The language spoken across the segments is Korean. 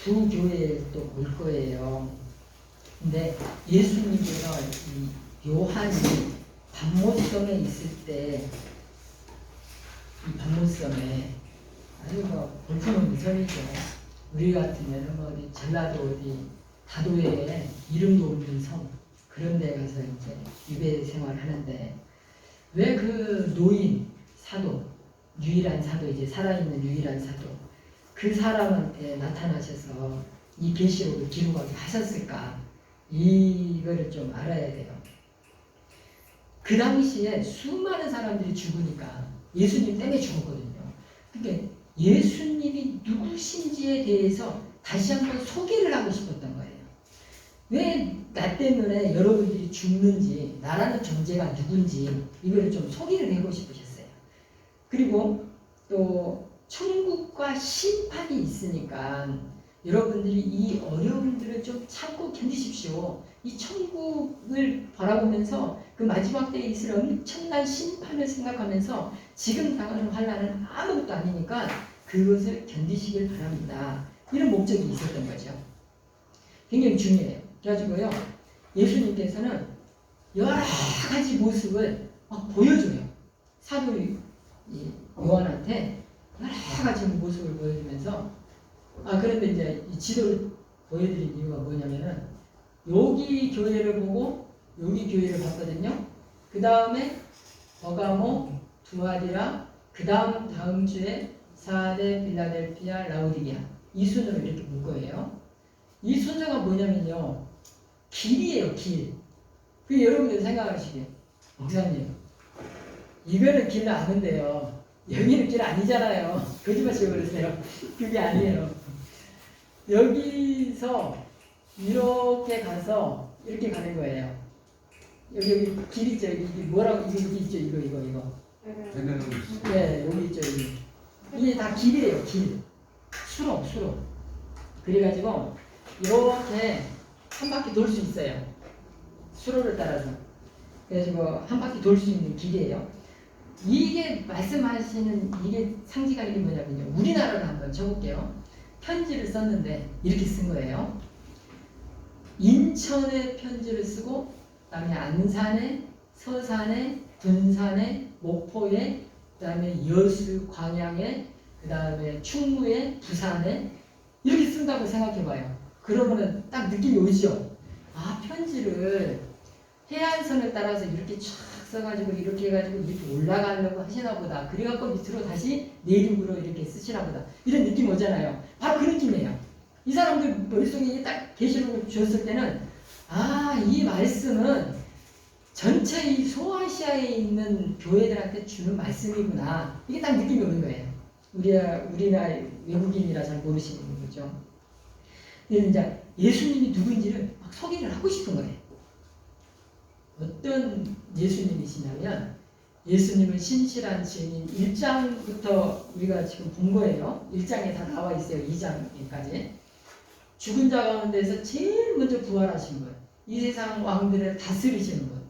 두 교회에 또 올 거예요. 근데 예수님께서 이 요한이 반모섬에 있을 때 이 반모섬에 아주 뭐 볼품없는 섬이죠. 우리 같으면 뭐 어디 전라도 어디 다도에 이름도 없는 섬 그런 데 가서 이제 유배 생활을 하는데 왜 그 노인 사도 유일한 사도 이제 살아있는 유일한 사도 그 사람한테 나타나셔서 이 계시록을 기록하게 하셨을까? 이거를 좀 알아야 돼요. 그 당시에 수많은 사람들이 죽으니까 예수님 때문에 죽었거든요. 그러니까 예수님이 누구신지에 대해서 다시 한번 소개를 하고 싶었던 거예요. 왜 나 때문에 여러분들이 죽는지, 나라는 존재가 누군지 이걸 좀 소개를 하고 싶으셨어요. 그리고 또 천국과 심판이 있으니까 여러분들이 이 어려움들을 좀 참고 견디십시오. 이 천국을 바라보면서 그 마지막 때에 있을 엄청난 심판을 생각하면서 지금 당하는 환난은 아무것도 아니니까 그것을 견디시길 바랍니다. 이런 목적이 있었던 거죠. 굉장히 중요해요. 그래가지고요, 예수님께서는 여러 가지 모습을 막 보여줘요. 사도 요한한테 여러 가지 모습을 보여주면서 그런데 이제 이 지도를 보여드린 이유가 뭐냐면은 여기 교회를 보고 여기 교회를 봤거든요. 그 다음에 버가모, 두아디라, 그 다음 주에 사데, 빌라델피아, 라우디게아 이 순으로 이렇게 볼 거예요. 이 순서가 뭐냐면요, 길이에요, 길. 그 여러분들 생각하시기에 목사님 이거는 길 아는데요. 여기는 길 아니잖아요. 거짓말 치고 그러세요. 그게 아니에요. 여기서 이렇게 가서 이렇게 가는 거예요. 여기 길 있죠. 이게 뭐라고 이게 있죠. 이거. 네, 여기 있죠. 여기. 이게 다 길이에요. 길. 수로. 그래가지고 이렇게 한 바퀴 돌 수 있어요. 수로를 따라서. 그래가지고 한 바퀴 돌 수 있는 길이에요. 이게 말씀하시는 이게 상징하는 게 뭐냐면요. 우리나라를 한번 쳐볼게요. 편지를 썼는데 이렇게 쓴 거예요. 인천에 편지를 쓰고 그다음에 안산에, 서산에, 군산에, 목포에, 그다음에 여수, 광양에, 그다음에 충무에, 부산에 이렇게 쓴다고 생각해봐요. 그러면은 딱 느낌이 오죠. 편지를 해안선을 따라서 이렇게 쫙 써가지고 이렇게 해가지고 이렇게 올라가려고 하시나 보다. 그래갖고 밑으로 다시 내륙으로 이렇게 쓰시나 보다. 이런 느낌 오잖아요. 바로 그 느낌이에요. 이 사람들 머릿속에 딱 계시록을 주었을 때는 이 말씀은 전체 이 소아시아에 있는 교회들한테 주는 말씀이구나. 이게 딱 느낌이 오는 거예요. 우리나라 외국인이라 잘 모르시는 거죠. 근데 이제 예수님이 누구인지를 막 소개를 하고 싶은 거예요. 어떤 예수님이시냐면 예수님은 신실한 증인 1장부터 우리가 지금 본 거예요. 1장에 다 나와 있어요. 2장까지. 죽은 자 가운데서 제일 먼저 부활하신 분. 이 세상 왕들을 다스리시는 분.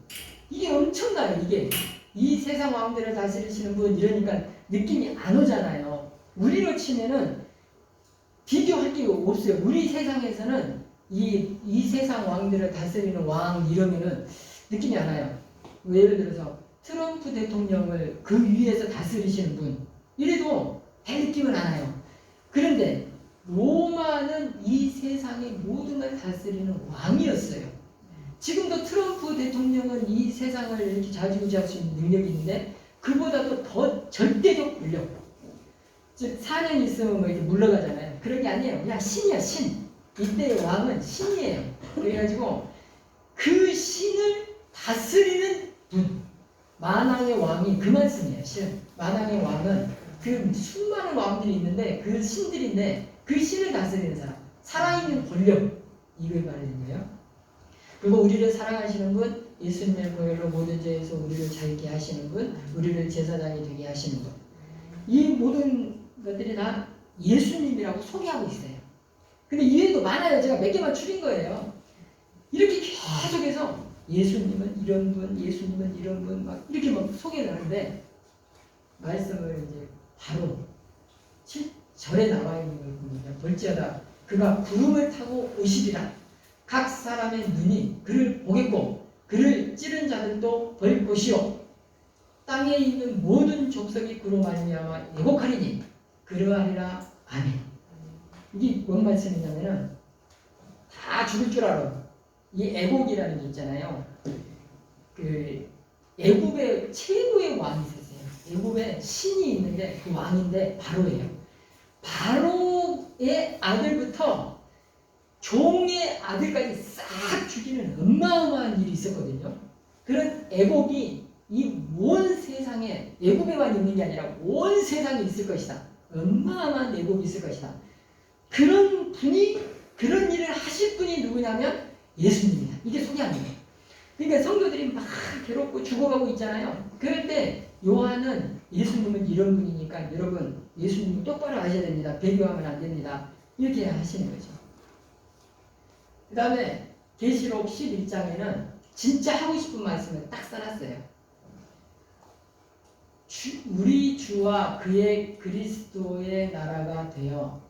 이게 엄청나요. 이게. 이 세상 왕들을 다스리시는 분 이러니까 느낌이 안 오잖아요. 우리로 치면은 비교할 게 없어요. 우리 세상에서는 이 세상 왕들을 다스리는 왕 이러면은 느낌이 안 와요. 예를 들어서 트럼프 대통령을 그 위에서 다스리시는 분 이래도 별 느낌은 안 와요. 그런데 로마는 이 세상의 모든 걸 다스리는 왕이었어요. 지금도 트럼프 대통령은 이 세상을 이렇게 좌지우지할 수 있는 능력이 있는데 그보다도 더 절대적 권력. 즉 4년 있으면 뭐 이렇게 물러가잖아요. 그런 게 아니에요. 그냥 신이야, 신. 이때의 왕은 신이에요. 그래가지고 그 신을 다스리는 분. 만왕의 왕이 그 말씀이에요. 신. 만왕의 왕은 그 수많은 왕들이 있는데 그 신들인데 그 신을 다스리는 사람. 살아있는 권력. 이걸 말하는 거예요. 그리고 우리를 사랑하시는 분, 예수님의 보혈로 모든 죄에서 우리를 자유케 하시는 분, 우리를 제사장이 되게 하시는 분. 이 모든 것들이 다 예수님이라고 소개하고 있어요. 근데 이외에도 많아요. 제가 몇 개만 추린 거예요. 이렇게 계속해서 예수님은 이런 분, 예수님은 이런 분, 막 이렇게 막 소개를 하는데 말씀을 이제 바로 7절에 나와 있는 걸 보면 볼지어다 그가 구름을 타고 오시리라. 각 사람의 눈이 그를 보겠고 그를 찌른 자들도 볼 것이요 땅에 있는 모든 족속이 그로 말미암아 애곡하리니 그러하리라. 아멘. 이게 뭔 말씀이냐면은 다 죽을 줄 알아. 이 애곡이라는 게 있잖아요. 그 애굽의 최고의 왕이 있었어요. 애굽에 신이 있는데 그 왕인데 바로예요. 바로의 아들부터 종의 아들까지 싹 죽이는 어마어마한 일이 있었거든요. 그런 애곡이 이 온 세상에 애굽에만 있는 게 아니라 온 세상에 있을 것이다. 어마어마한 애곡이 있을 것이다. 그런 분이 그런 일을 하실 분이 누구냐면 예수님이다. 이게 소개하는 거예요. 그러니까 성도들이 막 괴롭고 죽어가고 있잖아요. 그럴 때 요한은 예수님은 이런 분이니까 여러분 예수님 똑바로 아셔야 됩니다. 배교하면 안 됩니다. 이렇게 하시는 거죠. 그 다음에 계시록 11장에는 진짜 하고 싶은 말씀을 딱 써놨어요. 우리 주와 그의 그리스도의 나라가 되어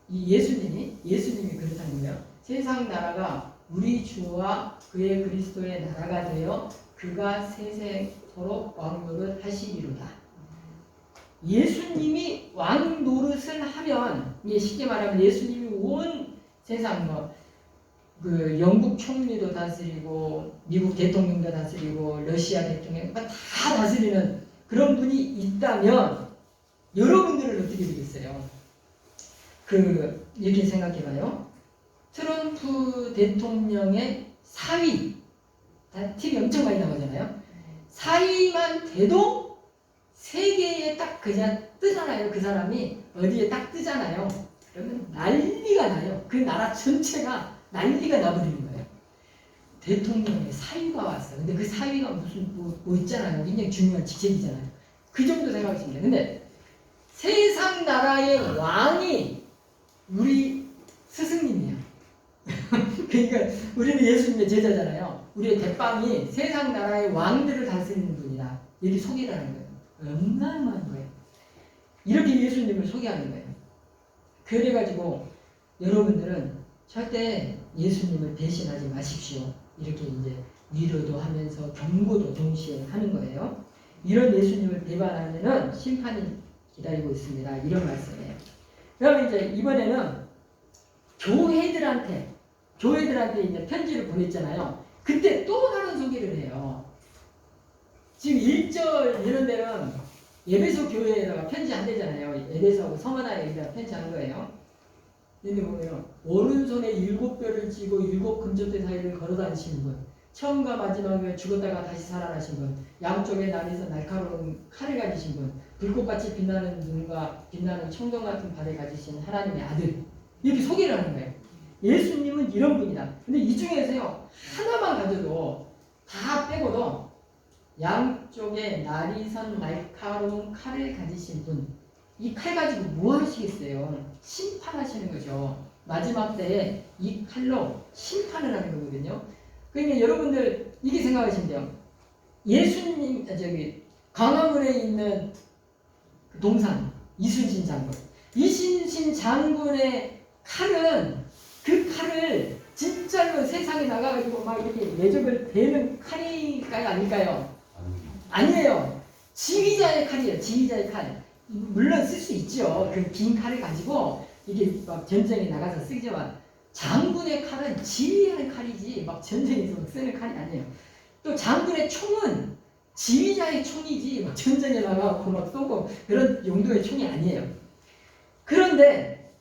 이 예수님이 그렇다는 거예요. 세상 나라가 우리 주와 그의 그리스도의 나라가 되어 그가 세세토록 왕노릇 하시리로다. 예수님이 왕 노릇을 하면 쉽게 말하면 예수님이 온 세상 그 영국 총리도 다스리고 미국 대통령도 다스리고 러시아 대통령 다 다스리는 그런 분이 있다면 여러분들은 어떻게 되겠어요? 이렇게 생각해봐요. 트럼프 대통령의 사위 TV 엄청 많이 나오잖아요. 사위만 돼도 세계에 딱 그냥 뜨잖아요. 그 사람이 어디에 딱 뜨잖아요. 그러면 난리가 나요. 그 나라 전체가 난리가 나버리는 거예요. 대통령의 사위가 왔어. 근데 그 사위가 무슨 뭐 있잖아요. 굉장히 중요한 직책이잖아요. 그 정도 생각하시면 돼요. 근데 세상 나라의 왕이 우리 스승님이에요. 그러니까 우리는 예수님의 제자잖아요. 우리의 대빵이 세상 나라의 왕들을 다스리는 분이다. 이렇게 소개를 하는 거예요. 어마어마한 거예요. 이렇게 예수님을 소개하는 거예요. 그래가지고 여러분들은 절대 예수님을 배신하지 마십시오. 이렇게 이제 위로도 하면서 경고도 동시에 하는 거예요. 이런 예수님을 배반하면은 심판이 기다리고 있습니다. 이런 말씀이에요. 그러면 이제 이번에는 교회들한테 이제 편지를 보냈잖아요. 그때 또 다른 소개를 해요. 지금 1절 이런 데는 에베소 교회에다가 편지 안 되잖아요. 에베소하고 서머나에다가 편지하는 거예요. 여기 보면 오른손에 7뼈를 쥐고 7 금쪽대 사이를 걸어다니시는 분, 처음과 마지막에 죽었다가 다시 살아나신 분, 양쪽에 날에서 날카로운 칼을 가지신 분, 불꽃같이 빛나는 눈과 빛나는 청동 같은 발을 가지신 하나님의 아들, 이렇게 소개를 하는 거예요. 예수님은 이런 분이다. 근데 이 중에서요 하나만 가져도 다 빼고도 양쪽에 날이 선 날카로운 칼을 가지신 분, 이 칼 가지고 뭐 하시겠어요? 심판하시는 거죠. 마지막 때에 이 칼로 심판을 하는 거거든요. 그러니까 여러분들 이게 생각하시면 돼요. 예수님 광화문에 있는 그 동상 이순신 장군, 이순신 장군의 칼은 그 칼을 진짜로 세상에 나가가지고 막 이렇게 매적을 대는 칼일까요? 아닐까요? 아니에요. 지휘자의 칼이에요. 지휘자의 칼. 물론 쓸 수 있죠. 그 긴 칼을 가지고 이게 막 전쟁에 나가서 쓰지만 장군의 칼은 지휘하는 칼이지 막 전쟁에서 막 쓰는 칼이 아니에요. 또 장군의 총은 지휘자의 총이지 막 전쟁에 나가고 막 쏘고 그런 용도의 총이 아니에요. 그런데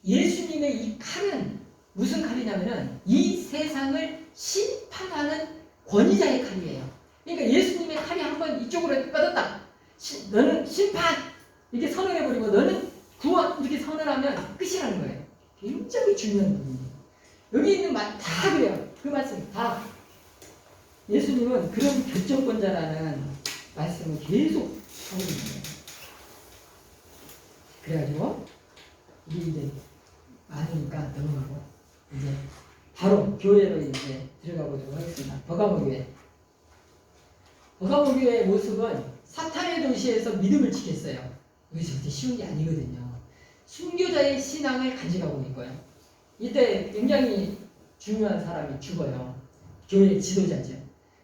예수님의 이 칼은 무슨 칼이냐면은 이 세상을 심판하는 권위자의 칼이에요. 그러니까 예수님의 칼이 한번 이쪽으로 뻗었다. 너는 심판! 이렇게 선언해버리고 너는 구원! 이렇게 선언하면 끝이라는 거예요. 굉장히 중요한 부분이에요. 여기 있는 말 다 그래요. 그 말씀 다. 예수님은 그런 결정권자라는 말씀을 계속 하고 있는 거예요. 그래가지고 이게 이제 많으니까 넘어가고 이제 바로 교회로 이제 들어가 보도록 하겠습니다. 버가모 교회. 버가모 교회의 모습은 사탄의 도시에서 믿음을 지켰어요. 이게 절대 쉬운 게 아니거든요. 순교자의 신앙을 간직하고 있는 거예요. 이때 굉장히 중요한 사람이 죽어요. 교회 지도자죠.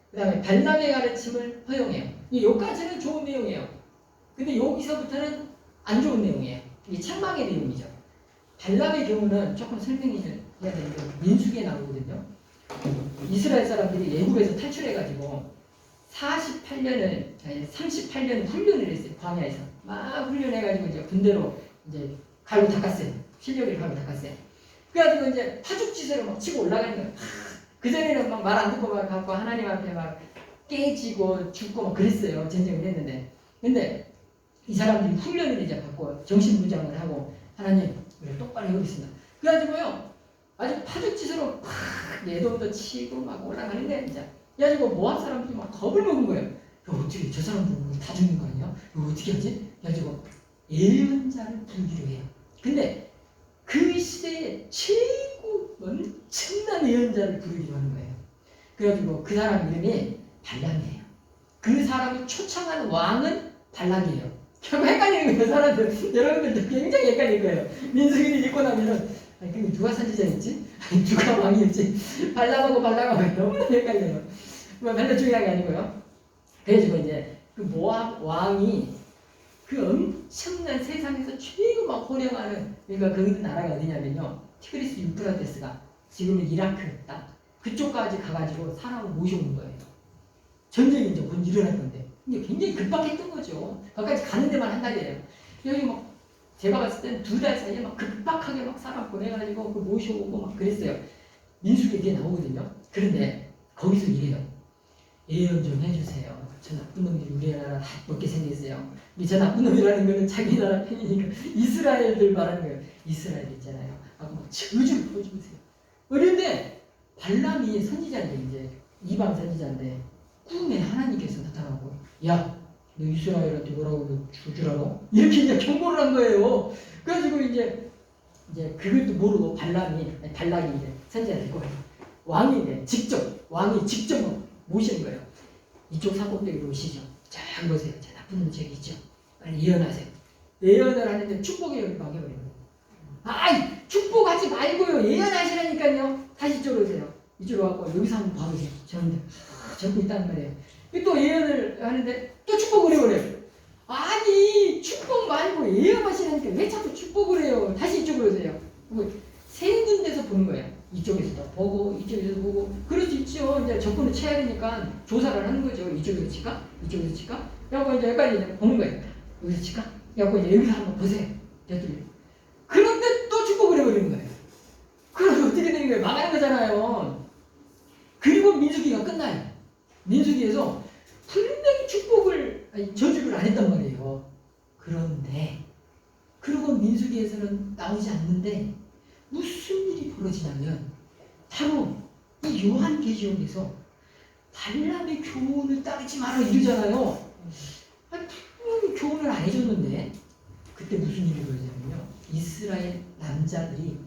그 다음에 발람의 가르침을 허용해요. 여기까지는 좋은 내용이에요. 근데 여기서부터는 안 좋은 내용이에요. 이게 책망의 내용이죠. 발람의 경우는 조금 설명해야 되는데 민수기에 나오거든요. 이스라엘 사람들이 애굽에서 탈출해가지고 38년을 훈련을 했어요. 광야에서 막 훈련해가지고 이제 군대로 이제 갈고 닦았어요. 실력을 갈고 닦았어요. 그래가지고 이제 파죽지세로 막 치고 올라가는 거예요. 그전에는 막 말 안 듣고 막 갖고 하나님 앞에 막 깨지고 죽고 막 그랬어요. 전쟁을 했는데. 근데 이 사람들이 훈련을 이제 받고 정신무장을 하고 하나님 우리 똑바로 해보겠습니다. 그래가지고요 아주 파죽지세로 막 예도도 치고 막 올라가는데 이제 그래가지고 모압 사람들이 막 겁을 먹은 거예요. 어떻게 저 사람들 다 죽는 거 아니야? 이거 어떻게 하지? 그래가지고 예언자를 부르기로 해요. 근데 그 시대에 최고 엄청난 예언자를 부르기로 하는 거예요. 그래가지고 그 사람 이름이 발람이에요. 그 사람이 초청한 왕은 발람이에요. 결국 헷갈리는 거예요. 사람들 여러분들도 굉장히 헷갈릴 거예요. 민수기를 읽고 나면은 아니 그게 누가 선지자였지? 아니 누가 왕이었지? 발람하고 너무나 헷갈려요. 별로 중요한 게 아니고요. 그래가지고 이제 그 모압 왕이 그 엄청난 세상에서 최고 막 호령하는 그러니까 그 나라가 어디냐면요. 티그리스 유프라테스가 지금은 이라크 땅 그쪽까지 가가지고 사람을 모셔온 거예요. 전쟁이 이제 곧 일어날 건데 이게 굉장히 급박했던 거죠. 거기까지 가는 데만 한 달이에요. 여기 막 제가 봤을 때는 2달 사이에 막 급박하게 막 사람 보내가지고 그 모셔오고 막 그랬어요. 민수기에 나오거든요. 그런데 거기서 이래요. 예언 좀 해주세요. 저 나쁜 놈들이 우리나라 다 먹게 생겼어요. 저 나쁜 놈이라는 거는 자기 나라 편이니까 이스라엘들 말하는 거예요. 이스라엘 있잖아요. 하고 막 저주를 퍼주세요. 그런데 발람이 선지자인데 이제 이방 선지자인데 꿈에 하나님께서 나타나고 야, 너 이스라엘한테 뭐라고 줄 알아? 이렇게 이제 경고를 한 거예요. 그래가지고 이제 그것도 모르고 발락이 이제 선지자 되고 왕이 직접 모시는 거예요. 이쪽 산꼭대기로 오시죠. 자, 보세요. 자, 나쁜 놈 저기 있죠. 빨리 예언하세요. 예언을 하는데 축복의 막 해버려요. 아이, 축복하지 말고요. 예언하시라니까요. 다시 이쪽으로 오세요. 이쪽으로 와서 여기서 한번 봐보세요. 저런데 적고 있단 말이에요. 또 예언을 하는데 또 축복을 해버려요. 아니, 축복 말고 예언하시라니까 왜 자꾸 축복을 해요. 다시 이쪽으로 오세요. 세 군데서 보는 거예요. 이쪽에서도 보고 이쪽에서도 보고 그럴 수 있죠. 이제 접근을 쳐야 되니까 조사를 하는 거죠. 이쪽에서 칠까? 이쪽에서 칠까? 그래갖고 이제 여기까지 이제 보는 거예요. 여기서 칠까? 그래갖고 이제 여기서 한번 보세요. 그런데 또 축복을 해버리는 거예요. 그럼 어떻게 되는 거예요? 망하는 거잖아요. 그리고 민수기가 끝나요. 민수기에서 분명히 저주를 안 했단 말이에요. 그런데 그리고 민수기에서는 나오지 않는데 무슨 일이 벌어지냐면 바로 이 요한계시록에서 발람의 교훈을 따르지 마라 이러잖아요. 아니 분명히 교훈을 안 해줬는데 그때 무슨 일이 벌어지냐면요. 이스라엘 남자들이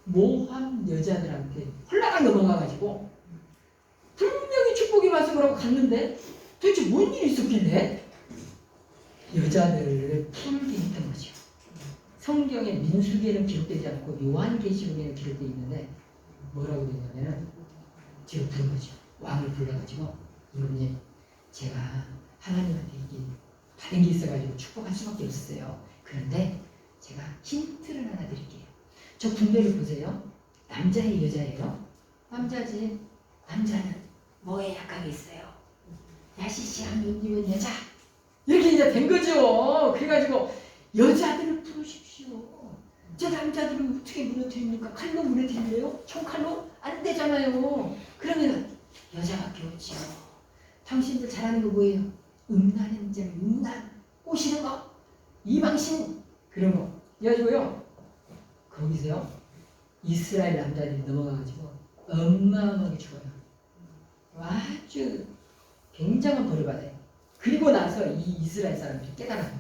모함 여자들한테 홀라가 넘어가가지고 분명히 축복의 말씀을 하고 갔는데 도대체 뭔 일이 있었길래 여자들을 풀게 했던 거죠. 성경에 민수기에는 기록되지 않고 요한계시록에는 기록되어 있는데 뭐라고 되냐면은 지금 부른 거죠. 왕을 불러가지고 이분이 제가 하나님한테 이게 받은 게 있어가지고 축복할 수밖에 없었어요. 그런데 제가 힌트를 하나 드릴게요. 저 군대를 보세요. 남자예요, 여자예요? 남자지. 남자는 뭐에 약하게 있어요? 야시시한 눈이면 여자. 이렇게 이제 된 거죠. 그래가지고 여자들을 부르십시오. 저 남자들은 어떻게 무너뜨립니까? 칼로 무너뜨릴래요? 총칼로? 안 되잖아요. 그러면 여자밖에 없지요. 당신들 잘하는 거 뭐예요? 음란 꼬시는 거, 이방신 그런 거. 그래가지고요. 거기서요. 이스라엘 남자들이 넘어가가지고 어마어마하게 죽어요. 아주 굉장한 벌을 받아요. 그리고 나서 이 이스라엘 사람들이 깨달아요.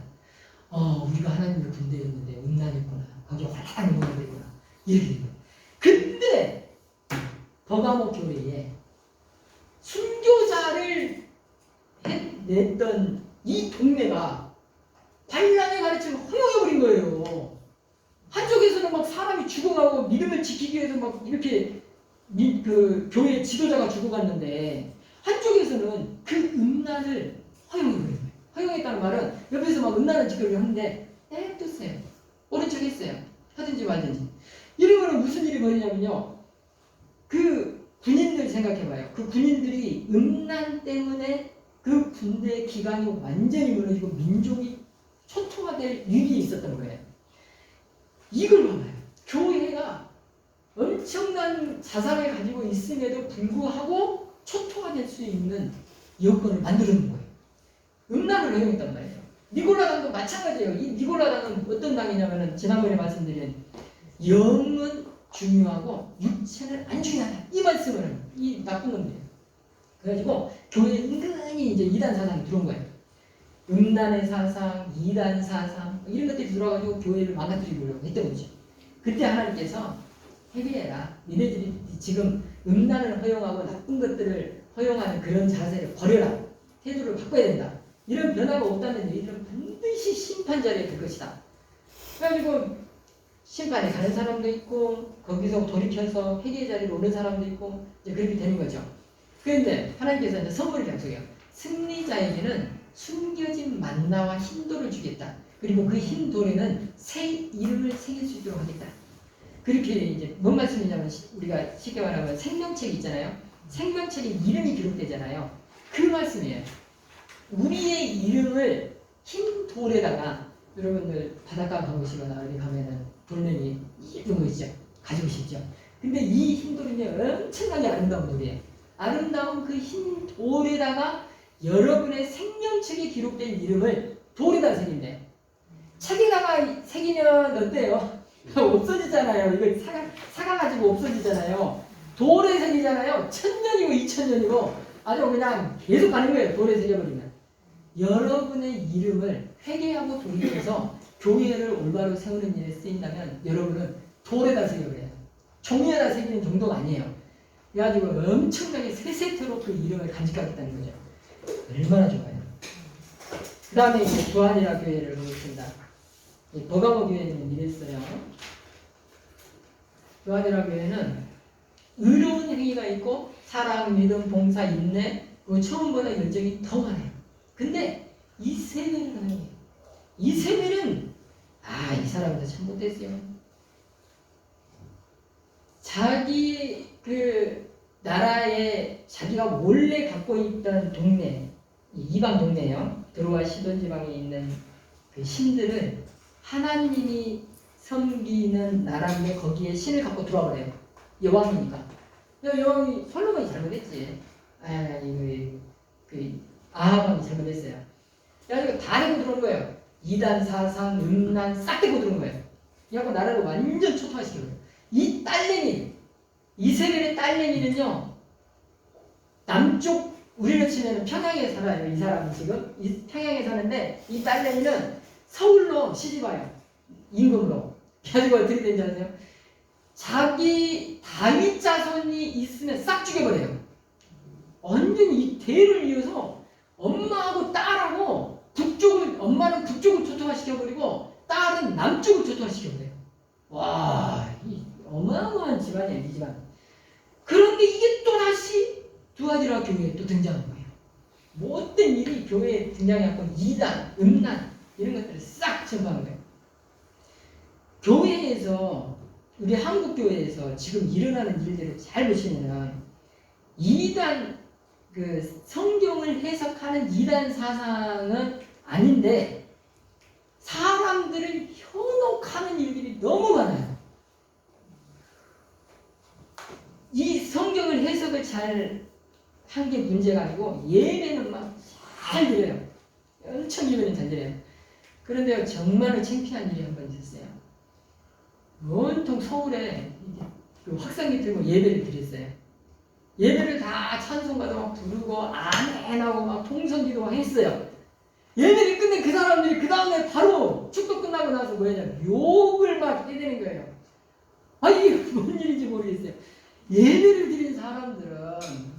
우리가 하나님의 군대였는데 음란했구나. 거기 홀라당 넘어가겠구나. 이렇게 된 거예요. 근데 버가모 교회에 순교자를 냈던 이 동네가 발람의 가르침을 허용해버린 거예요. 한쪽에서는 막 사람이 죽어가고 믿음을 지키기 위해서 막 이렇게 그 교회 지도자가 죽어갔는데 한쪽에서는 그 음란을 허용해버린 거예요. 허용했다는 말은 옆에서 막 음란한 짓거리를 하는데 냅뒀어요. 옳은 척 했어요. 하든지 말든지. 이러면 무슨 일이 벌이냐면요. 그 군인들 생각해봐요. 그 군인들이 음란 때문에 그 군대 기강이 완전히 무너지고 민족이 초토화될 위기에 있었던 거예요. 이걸 봐봐요. 교회가 엄청난 자산을 가지고 있음에도 불구하고 초토화될 수 있는 여건을 만들어 놓은 거예요. 음란을 허용했단 말이에요. 니골라당도 마찬가지예요. 이 니골라당은 어떤 당이냐면은 지난번에 말씀드린 영은 중요하고 육체는 안 중요하다. 이 말씀을 이 나쁜 놈들이에요. 그래가지고 교회에 은근히 이제 이단 사상이 들어온 거예요. 음란의 사상, 이단 사상 이런 것들이 들어와가지고 교회를 망가뜨리려고 했던 거죠. 그때 하나님께서 회개해라. 니네들이 지금 음란을 허용하고 나쁜 것들을 허용하는 그런 자세를 버려라. 태도를 바꿔야 된다. 이런 변화가 없다면 너희들은 반드시 심판 자리에 들 것이다. 그래가지고 심판에 가는 사람도 있고 거기서 돌이켜서 회개의 자리로 오는 사람도 있고 이제 그렇게 되는 거죠. 그런데 하나님께서 이제 선물을 약속해요. 승리자에게는 숨겨진 만나와 흰돌을 주겠다. 그리고 그 흰돌에는 새 이름을 새길 수 있도록 하겠다. 그렇게 이제 뭔 말씀이냐면 우리가 쉽게 말하면 생명책이 있잖아요. 생명책에 이름이 기록되잖아요. 그 말씀이에요. 우리의 이름을 흰 돌에다가 여러분들 바닷가 가보시거나 어디 가면은 돌멩이 예쁜 거 있죠. 가지고 싶죠. 근데 이 흰 돌이 엄청나게 아름다운 돌이에요. 아름다운 그 흰 돌에다가 여러분의 생명책에 기록된 이름을 돌에다 새긴대. 책에다가 새기면 어때요? 없어지잖아요. 이거 사가가지고 없어지잖아요. 돌에 새기잖아요. 1000년이고 2000년이고 아주 그냥 계속 가는 거예요. 돌에 새겨버리면. 여러분의 이름을 회개하고 돌이켜서 교회를 올바로 세우는 일에 쓰인다면 여러분은 돌에다 새겨버려요. 종이에다 새기는 정도가 아니에요. 그래가지고 엄청나게 세세토록 그 이름을 간직하겠다는 거죠. 얼마나 좋아요. 그 다음에 이제 두한이라 교회를 보겠습니다. 버가모 교회는 이랬어요. 두한이라 교회는 의로운 행위가 있고 사랑, 믿음, 봉사, 인내 그 처음보다 열정이 더 많아요. 근데 이세벨을 하는 거예요. 이세벨은 이 사람도 참 못됐어요. 자기 그 나라에 자기가 원래 갖고 있던 동네, 이방 동네예요. 드로아 시돈 지방에 있는 그 신들을 하나님이 섬기는 나라인데 거기에 신을 갖고 들어와 버려요. 여왕이니까. 여왕이 솔로몬이 잘못했지. 아합왕이 잘못했어요. 그래가지고 다 내고 들어온 거예요. 이단 사상, 음란 싹 대고 들어온 거예요. 그래갖고 나라를 완전 초토화시켜요. 이 딸내미, 이세벨의 딸내미는요, 남쪽, 우리로 치면 평양에 살아요. 이 사람은 지금. 평양에 사는데, 이 딸내미는 서울로 시집와요. 임금으로. 그래가지고 어떻게 되는지 아세요? 자기 다윗 자손이 있으면 싹 죽여버려요. 완전히 이 대를 이어서 엄마하고 딸하고 엄마는 북쪽을 초토화시켜버리고 딸은 남쪽을 초토화시켜버려요. 와, 이 어마어마한 집안이에요, 이 집안. 그런데 이게 또 다시 두아디라 교회에 또 등장한 거예요. 모든 일이 교회에 등장해갖고 이단, 음란 이런 것들을 싹 전파하는 거예요. 교회에서 우리 한국 교회에서 지금 일어나는 일들을 잘 보시면은 이단 그 성경을 해석하는 이단 사상은 아닌데 사람들을 현혹하는 일들이 너무 많아요. 이 성경을 해석을 잘 한 게 문제가 아니고 예배는 막 잘 드려요. 엄청 예배는 잘 드려요. 그런데 정말로 창피한 일이 한 번 있었어요. 온통 서울에 그 확성기 들고 예배를 드렸어요. 예배를 다 찬송가도 막 부르고 아멘하고 막 통성기도 했어요. 예배를 끝낸 그 사람들이 그 다음에 바로 축도 끝나고 나서 뭐냐면 욕을 막 해대는 거예요. 이게 뭔 일인지 모르겠어요. 예배를 드린 사람들은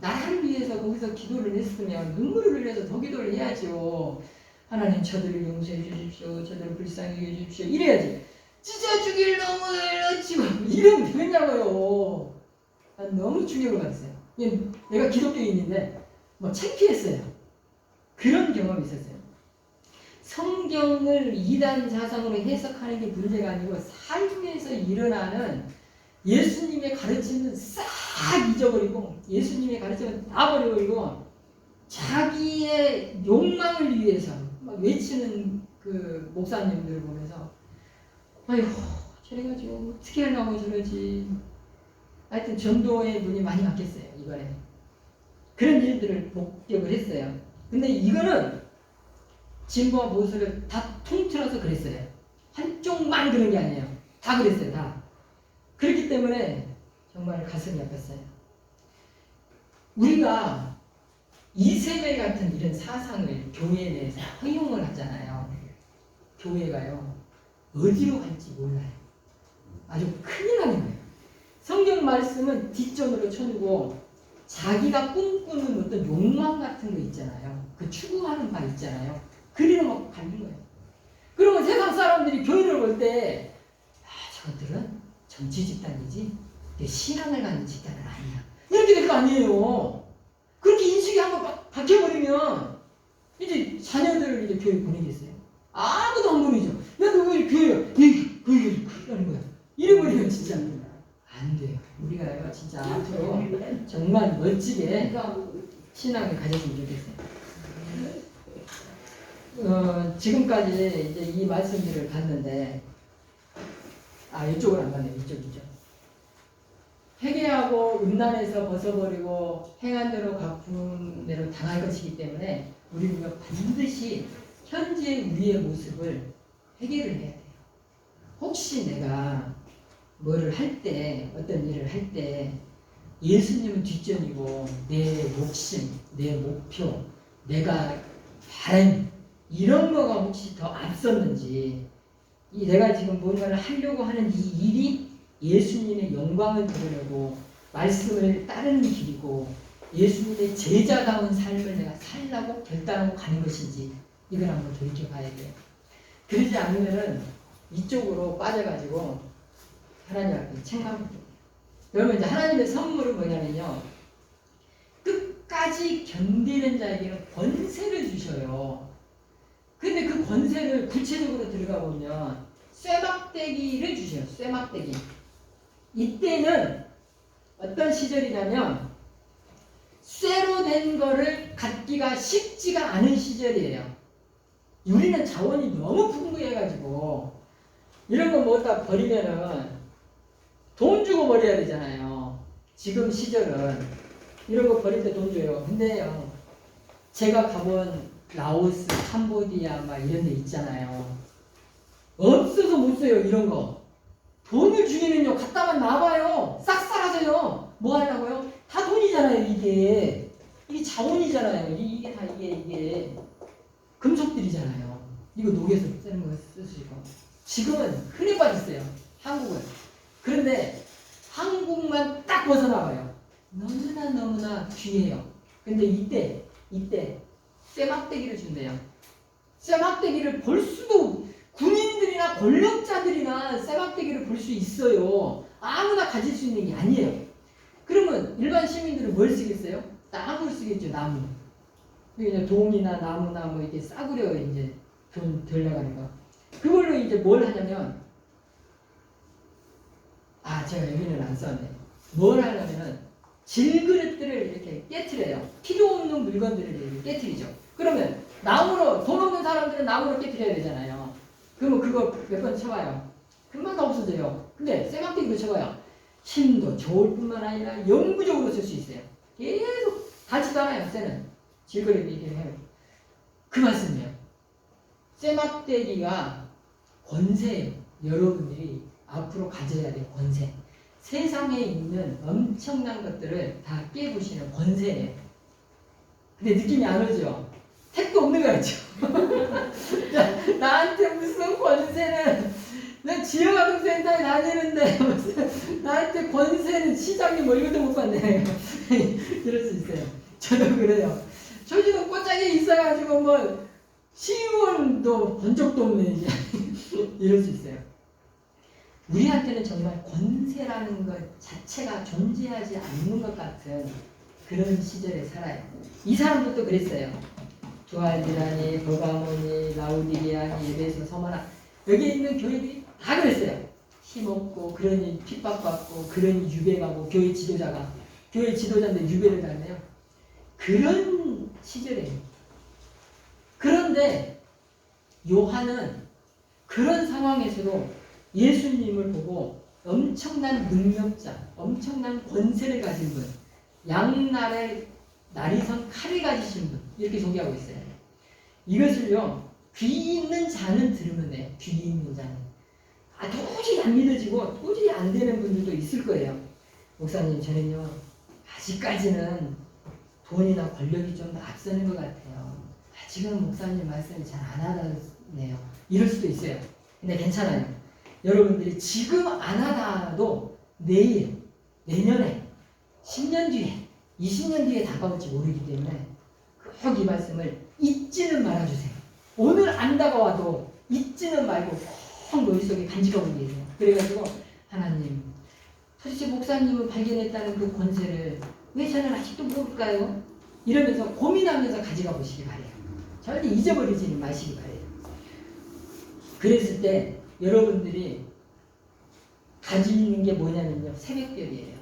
나를 위해서 거기서 기도를 했으면 눈물을 흘려서 더 기도를 해야죠. 하나님 저들을 용서해 주십시오. 저들을 불쌍히 해 주십시오. 이래야지. 찢어 죽일 놈을 치고 이러면 되겠냐고요. 난 너무 충격을 받았어요. 내가 기독교인인데 뭐 창피했어요. 그런 경험이 있었어요. 성경을 이단 사상으로 해석하는 게 문제가 아니고 삶에서 일어나는 예수님의 가르침은 싹 잊어버리고 예수님의 가르침은 다 버려버리고 자기의 욕망을 위해서 막 외치는 그 목사님들을 보면서 아이고 저래가 지금 어떻게 하려고 저러지. 하여튼 전도의 눈이 많이 바뀌었어요. 이번에 그런 일들을 목격을 했어요. 근데 이거는 진보와 보수를 다 통틀어서 그랬어요. 한쪽만 그런 게 아니에요. 다 그랬어요. 다. 그렇기 때문에 정말 가슴이 아팠어요. 우리가 이세벨 같은 이런 사상을 교회 내에서 허용을 하잖아요. 교회가요. 어디로 갈지 몰라요. 아주 큰일 나는 거예요. 성경 말씀은 뒷전으로 쳐주고 자기가 꿈꾸는 어떤 욕망 같은 거 있잖아요. 그 추구하는 바 있잖아요. 그리로 막 가는 거예요. 그러면 세상 사람들이 교회를 볼 때 저것들은 정치 집단이지 신앙을 갖는 집단은 아니야. 이렇게 될 거 아니에요. 그렇게 인식이 한번 바뀌어버리면 이제 자녀들을 이제 교회 보내겠어요? 아무도 안 보내죠. 야, 너 왜 교회야? 교회 하는 거야. 이래버리면 진짜 안 돼요. 우리가요, 진짜 앞으로 정말 멋지게 신앙을 가졌으면 좋겠어요. 지금까지 이제 이 말씀들을 봤는데, 이쪽은 안 갔네요. 이쪽. 회개하고 음란에서 벗어버리고 행한 대로 갚은 대로 당할 것이기 때문에 우리가 반드시 현재 우리의 모습을 회개를 해야 돼요. 혹시 내가 뭐를 할 때, 어떤 일을 할 때 예수님은 뒷전이고 내 욕심, 내 목표, 내가 바람 이런 거가 혹시 더 앞섰는지, 내가 지금 뭔가를 하려고 하는 이 일이 예수님의 영광을 드러내고 말씀을 따르는 길이고 예수님의 제자다운 삶을 내가 살라고 결단하고 가는 것인지 이걸 한번 돌이켜 봐야 돼요. 그러지 않으면은 이쪽으로 빠져가지고 하나님 앞에 책망을 해요. 여러분, 이제 하나님의 선물은 뭐냐면요, 끝까지 견디는 자에게는 권세를 주셔요. 근데 그 권세를 구체적으로 들어가 보면 쇠막대기를 주셔요. 쇠막대기. 이때는 어떤 시절이냐면 쇠로 된 거를 갖기가 쉽지가 않은 시절이에요. 우리는 자원이 너무 풍부해가지고 이런 거 뭐다 버리면은 돈 주고 버려야 되잖아요. 지금 시절은 이런 거 버릴 때 돈 줘요. 근데요, 제가 가본 라오스, 캄보디아 막 이런 데 있잖아요. 없어서 못 써요. 이런 거. 돈을 주면요 갖다만 놔봐요. 싹 사라져요. 뭐 하려고요? 다 돈이잖아요. 이게 자원이잖아요. 이게 다 이게 금속들이잖아요. 이거 녹여서 쓰는 거 쓰시고. 지금은 흔해 빠졌어요. 한국은. 그런데 한국만 딱 벗어나봐요. 너무나 귀해요. 근데 이때 쇠막대기를 준대요. 쇠막대기를 볼 수도, 군인들이나 권력자들이나 쇠막대기를 볼 수 있어요. 아무나 가질 수 있는 게 아니에요. 그러면 일반 시민들은 뭘 쓰겠어요? 나무를 쓰겠죠. 나무. 그냥 동이나 나무나 뭐 이렇게 싸구려 이제 돈 덜 나가는 거. 그걸로 이제 뭘 하냐면, 제가 여기는 안 썼네. 뭘 하냐면은 질그릇들을 이렇게 깨트려요. 필요 없는 물건들을 깨트리죠. 그러면 나무로, 돈 없는 사람들은 나무로 깨트려야 되잖아요. 그러면 그거 몇 번 쳐봐요. 금방 다 없어져요. 근데 쇠막대기로 쳐봐요. 힘도 좋을 뿐만 아니라 영구적으로 쓸 수 있어요. 계속 닿지도 않아요. 쇠는 질그릇 이렇게 해요. 그 말씀이에요. 쇠막대기가 권세예요. 여러분들이 앞으로 가져야 될 권세. 세상에 있는 엄청난 것들을 다 깨부시는 권세예요. 근데 느낌이 안 오죠? 택도 없는 거 같죠? 나한테 무슨 권세는, 내 지역아동센터에 다니는데 무슨 나한테 권세는 시장님 얼굴도 못 봤네. 이럴 수 있어요. 저도 그래요. 저지도 꼬짝에 있어가지고 뭐 시의원도 본 적도 없네. 이럴 수 있어요. 우리한테는 정말 권세라는 것 자체가 존재하지 않는 것 같은 그런 시절에 살아요. 이 사람들도 그랬어요. 두알디라니, 버가모니, 라우디게아니, 에베소, 서머나 여기 있는 교회들이 다 그랬어요. 힘없고 그러니 핍박받고 그러니 유배가고 교회 지도자인데 유배를 당해요. 그런 시절이에요. 그런데 요한은 그런 상황에서도 예수님을 보고 엄청난 능력자, 엄청난 권세를 가진 분, 양날의 나리선 칼을 가지신 분 이렇게 소개하고 있어요. 이것을요 귀 있는 자는 들으면 돼요. 귀 있는 자는. 도저히 안 믿어지고 도저히 안 되는 분들도 있을 거예요. 목사님 저는요 아직까지는 돈이나 권력이 좀 더 앞서는 것 같아요. 지금 목사님 말씀이 잘 안 하네요. 이럴 수도 있어요. 근데 괜찮아요. 여러분들이 지금 안 하다도 내일, 내년에, 10년 뒤에, 20년 뒤에 다가올지 모르기 때문에 꼭 이 말씀을 잊지는 말아주세요. 오늘 안 다가와도 잊지는 말고 꼭 머릿속에 간직하고 계세요. 그래가지고 하나님, 도대체 목사님을 발견했다는 그 권세를 왜 저는 아직도 모를까요? 이러면서 고민하면서 가져가 보시기 바래요. 절대 잊어버리지는 마시기 바래요. 그랬을 때 여러분들이 가지는 게 뭐냐면요. 새벽별이에요.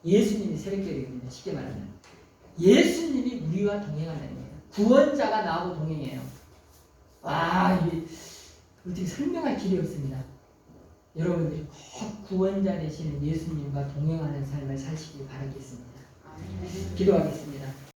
예수님이 새벽별이거든요. 쉽게 말하면. 예수님이 우리와 동행하는 거예요. 구원자가 나하고 동행해요. 이게 어떻게 설명할 길이 없습니다. 여러분들이 꼭 구원자 되시는 예수님과 동행하는 삶을 사시길 바라겠습니다. 기도하겠습니다.